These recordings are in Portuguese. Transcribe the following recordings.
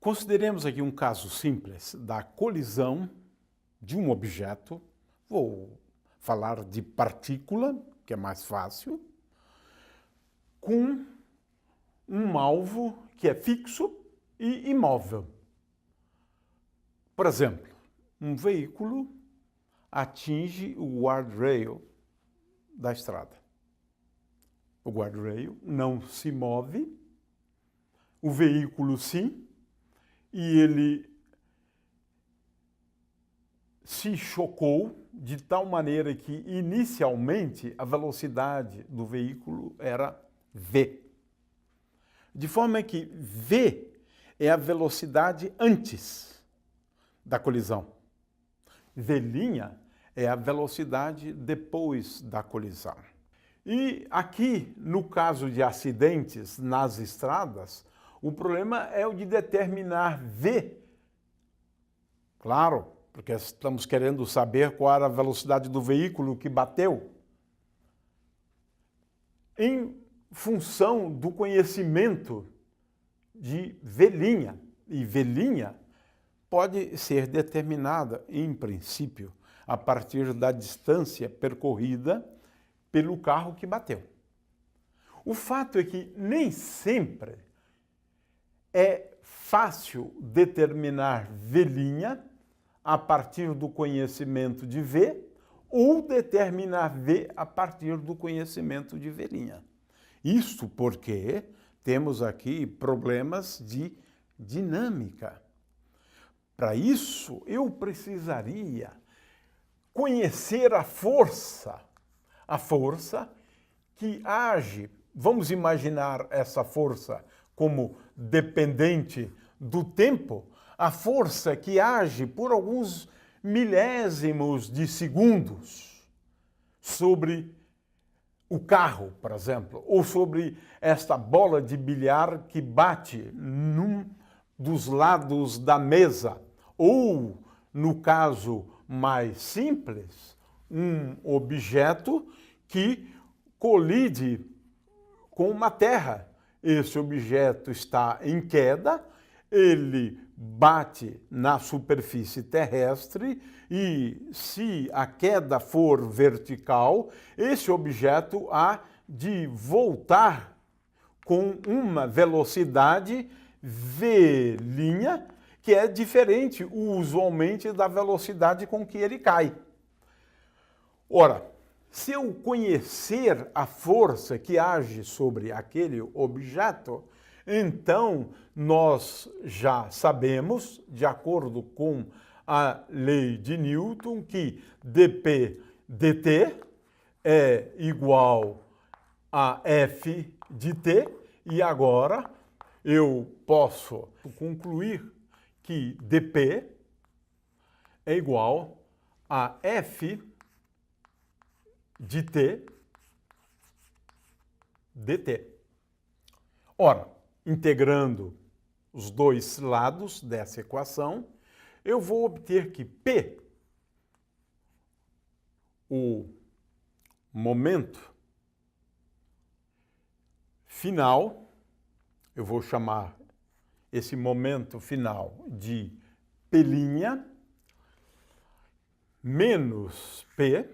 Consideremos aqui um caso simples da colisão de um objeto, vou falar de partícula, que é mais fácil, com um alvo que é fixo e imóvel. Por exemplo, um veículo atinge o guardrail da estrada. O guardrail não se move, o veículo sim, e ele se chocou de tal maneira que, inicialmente, a velocidade do veículo era v. De forma que v é a velocidade antes da colisão. V' é a velocidade depois da colisão. E aqui, no caso de acidentes nas estradas, o problema é o de determinar v. Claro, porque estamos querendo saber qual era a velocidade do veículo que bateu. Em função do conhecimento de v'. E v' pode ser determinada, em princípio, a partir da distância percorrida pelo carro que bateu. O fato é que nem sempre é fácil determinar v' a partir do conhecimento de v ou determinar v a partir do conhecimento de v'. Isso porque temos aqui problemas de dinâmica. Para isso, eu precisaria conhecer a força que age. Vamos imaginar essa força como dependente do tempo, a força que age por alguns milésimos de segundos sobre o carro, por exemplo, ou sobre esta bola de bilhar que bate num dos lados da mesa, ou, no caso mais simples, um objeto que colide com uma terra. Esse objeto está em queda, ele bate na superfície terrestre e, se a queda for vertical, esse objeto há de voltar com uma velocidade v', que é diferente usualmente da velocidade com que ele cai. Ora, se eu conhecer a força que age sobre aquele objeto, então nós já sabemos, de acordo com a lei de Newton, que dp dt é igual a f de t, e agora eu posso concluir que dp é igual a f de t dt. Ora, integrando os dois lados dessa equação, eu vou obter que P, o momento final, eu vou chamar esse momento final de P', menos P.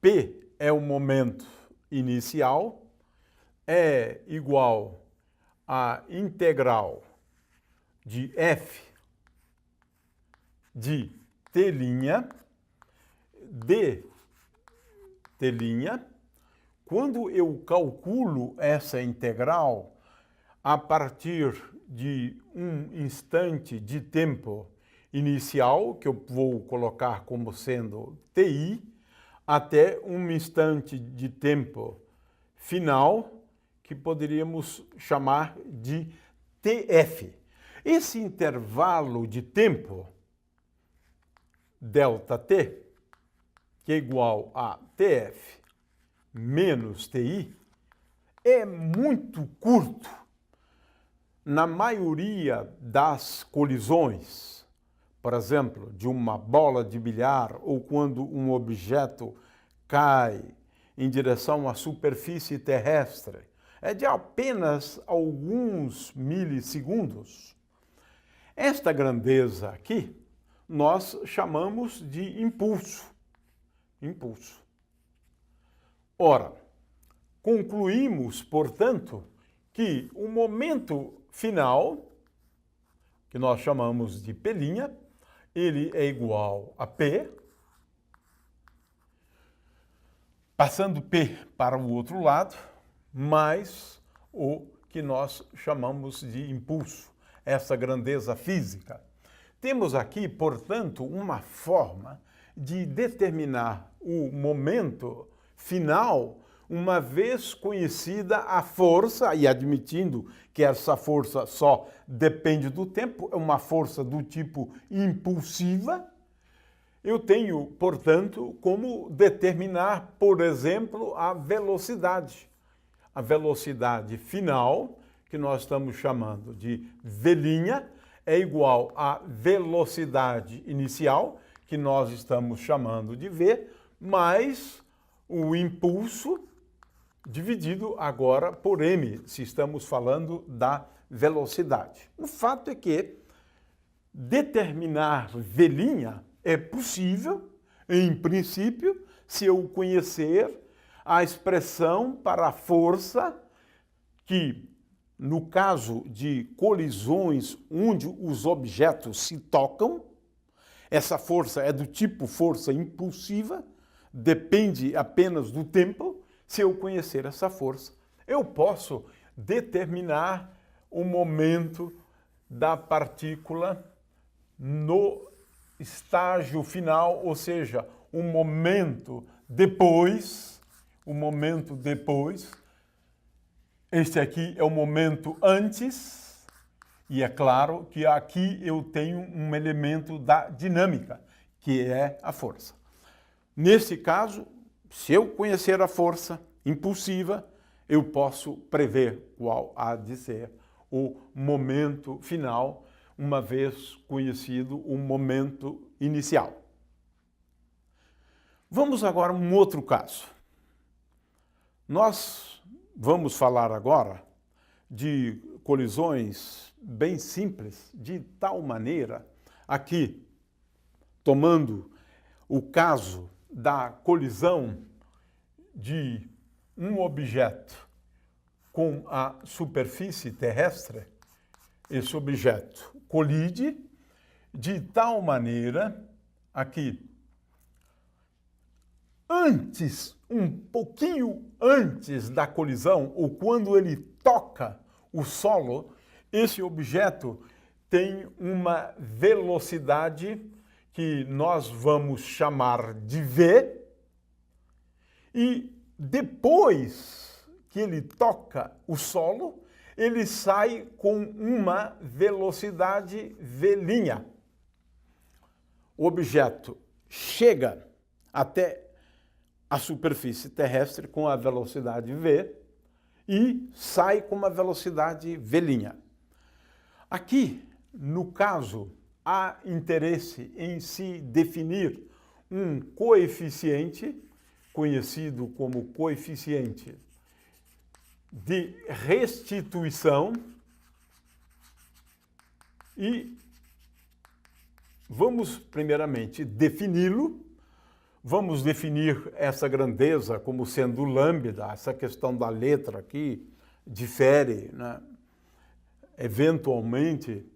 P é o momento inicial, é igual à integral de f de t', dt'. Quando eu calculo essa integral a partir de um instante de tempo inicial, que eu vou colocar como sendo ti, até um instante de tempo final, que poderíamos chamar de tf. Esse intervalo de tempo, ΔT, que é igual a tf menos ti, é muito curto. Na maioria das colisões, por exemplo, de uma bola de bilhar ou quando um objeto cai em direção à superfície terrestre, é de apenas alguns milissegundos. Esta grandeza aqui nós chamamos de impulso. Impulso. Ora, concluímos, portanto, que o momento final, que nós chamamos de P', ele é igual a P, passando P para o outro lado, mais o que nós chamamos de impulso, essa grandeza física. Temos aqui, portanto, uma forma de determinar o momento final, uma vez conhecida a força, e admitindo que essa força só depende do tempo, é uma força do tipo impulsiva, eu tenho, portanto, como determinar, por exemplo, a velocidade. A velocidade final, que nós estamos chamando de V', é igual à velocidade inicial, que nós estamos chamando de V, mais o impulso dividido agora por m, se estamos falando da velocidade. O fato é que determinar V' é possível, em princípio, se eu conhecer a expressão para a força que, no caso de colisões onde os objetos se tocam, essa força é do tipo força impulsiva, depende apenas do tempo. Se eu conhecer essa força, eu posso determinar o momento da partícula no estágio final, ou seja, o momento depois, este aqui é o momento antes, e é claro que aqui eu tenho um elemento da dinâmica, que é a força. Nesse caso, se eu conhecer a força impulsiva, eu posso prever qual há de ser o momento final, uma vez conhecido o momento inicial. Vamos agora a um outro caso. Nós vamos falar agora de colisões bem simples, de tal maneira, aqui, tomando o caso da colisão de um objeto com a superfície terrestre, esse objeto colide de tal maneira, aqui, antes, um pouquinho antes da colisão, ou quando ele toca o solo, esse objeto tem uma velocidade que nós vamos chamar de V, e depois que ele toca o solo, ele sai com uma velocidade V'. O objeto chega até a superfície terrestre com a velocidade V e sai com uma velocidade V'. Aqui, no caso, há interesse em se definir um coeficiente, conhecido como coeficiente de restituição, e vamos primeiramente defini-lo. Vamos definir essa grandeza como sendo lambda. Essa questão da letra aqui difere, né, eventualmente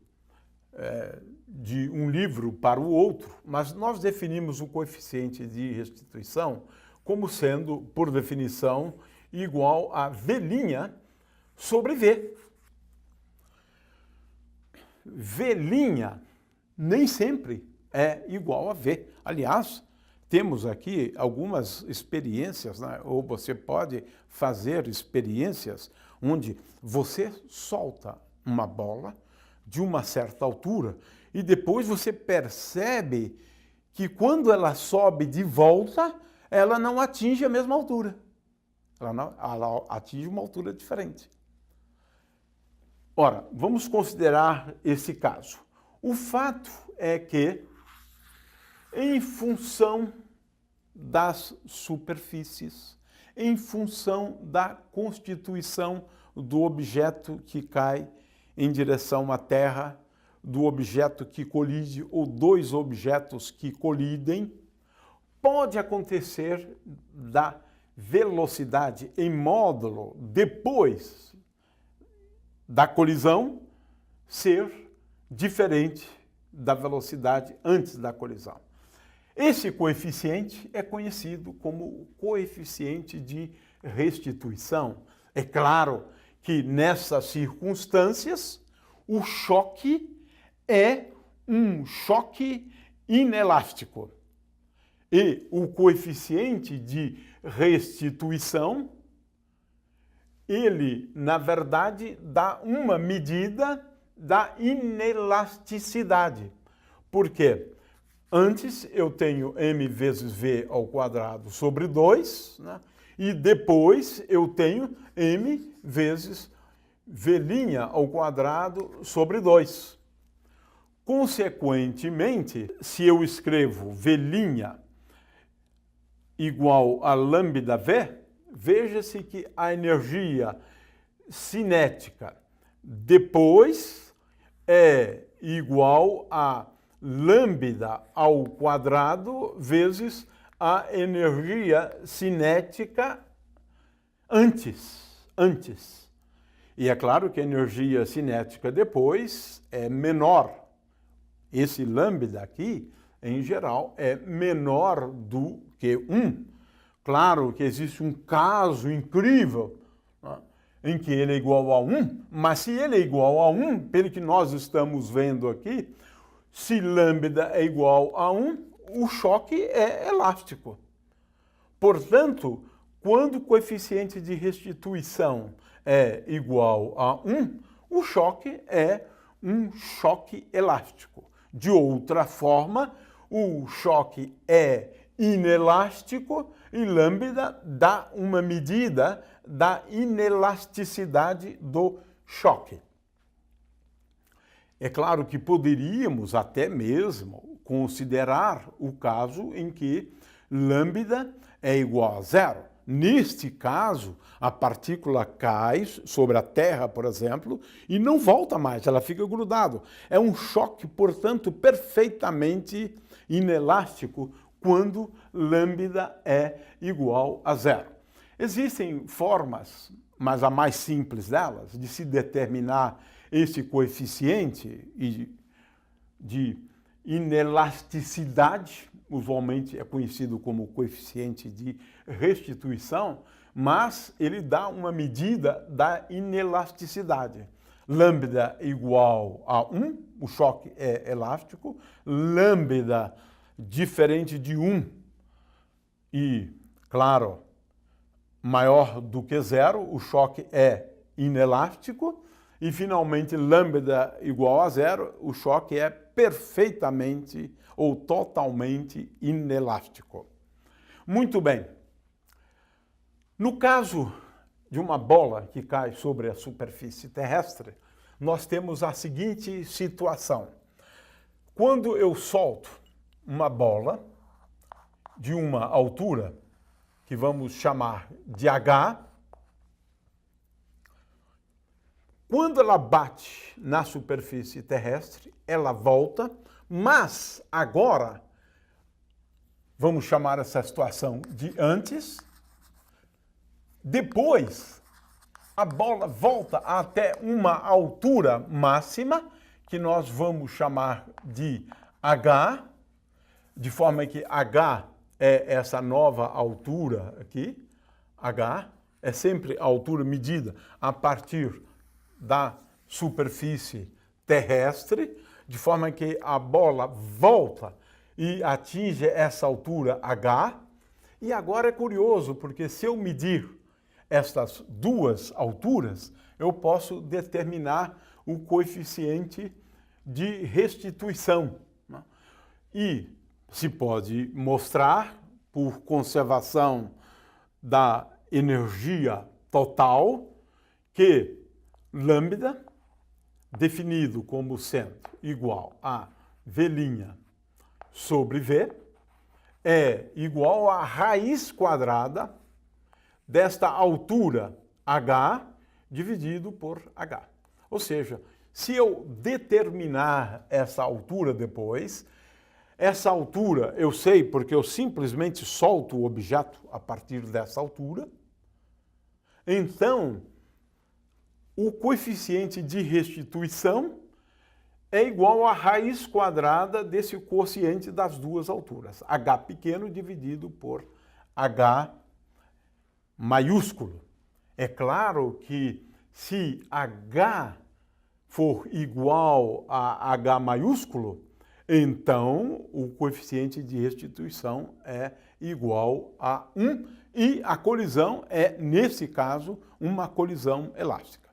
de um livro para o outro, mas nós definimos o coeficiente de restituição como sendo, por definição, igual a V' sobre V. V' nem sempre é igual a V. Aliás, temos aqui algumas experiências, né? Ou você pode fazer experiências onde você solta uma bola de uma certa altura e depois você percebe que quando ela sobe de volta, ela não atinge a mesma altura. Ela atinge uma altura diferente. Ora, vamos considerar esse caso. O fato é que, em função das superfícies, em função da constituição do objeto que cai em direção à Terra, do objeto que colide ou dois objetos que colidem. Pode acontecer da velocidade em módulo depois da colisão ser diferente da velocidade antes da colisão. Esse coeficiente é conhecido como o coeficiente de restituição. É claro que nessas circunstâncias o choque é um choque inelástico. E o coeficiente de restituição, ele, na verdade, dá uma medida da inelasticidade. Por quê? Antes eu tenho m vezes v ao quadrado sobre 2, né? E depois eu tenho m vezes v' ao quadrado sobre 2. Consequentemente, se eu escrevo v' igual a lambda v, veja-se que a energia cinética depois é igual a lambda ao quadrado vezes a energia cinética antes. E é claro que a energia cinética depois é menor. Esse lambda aqui, em geral, é menor do que 1. Claro que existe um caso incrível, né, em que ele é igual a 1, mas se ele é igual a 1, pelo que nós estamos vendo aqui, se lambda é igual a 1, o choque é elástico. Portanto, quando o coeficiente de restituição é igual a 1, o choque é um choque elástico. De outra forma, o choque é inelástico e lambda dá uma medida da inelasticidade do choque. É claro que poderíamos até mesmo considerar o caso em que lambda é igual a zero. Neste caso, a partícula cai sobre a Terra, por exemplo, e não volta mais, ela fica grudada. É um choque, portanto, perfeitamente inelástico quando lambda é igual a zero. Existem formas, mas a mais simples delas, de se determinar esse coeficiente de inelasticidade, usualmente é conhecido como coeficiente de restituição, mas ele dá uma medida da inelasticidade. Lambda igual a 1, o choque é elástico, lambda diferente de 1 e, claro, maior do que zero, o choque é inelástico, e finalmente lambda igual a zero, o choque é perfeitamente ou totalmente inelástico. Muito bem. No caso de uma bola que cai sobre a superfície terrestre, nós temos a seguinte situação. Quando eu solto uma bola de uma altura, que vamos chamar de h, quando ela bate na superfície terrestre, ela volta, mas agora, vamos chamar essa situação de antes, depois a bola volta até uma altura máxima, que nós vamos chamar de h, de forma que h é essa nova altura aqui, h é sempre a altura medida a partir da superfície terrestre, de forma que a bola volta e atinge essa altura h. E agora é curioso, porque se eu medir estas duas alturas, eu posso determinar o coeficiente de restituição, né? E se pode mostrar, por conservação da energia total, que lambda, definido como sendo igual a v' sobre v, é igual a raiz quadrada desta altura h dividido por h. Ou seja, se eu determinar essa altura depois, essa altura eu sei porque eu simplesmente solto o objeto a partir dessa altura, então o coeficiente de restituição é igual à raiz quadrada desse quociente das duas alturas, h pequeno dividido por h maiúsculo. É claro que se h for igual a h maiúsculo, então o coeficiente de restituição é igual a 1 e a colisão é, nesse caso, uma colisão elástica.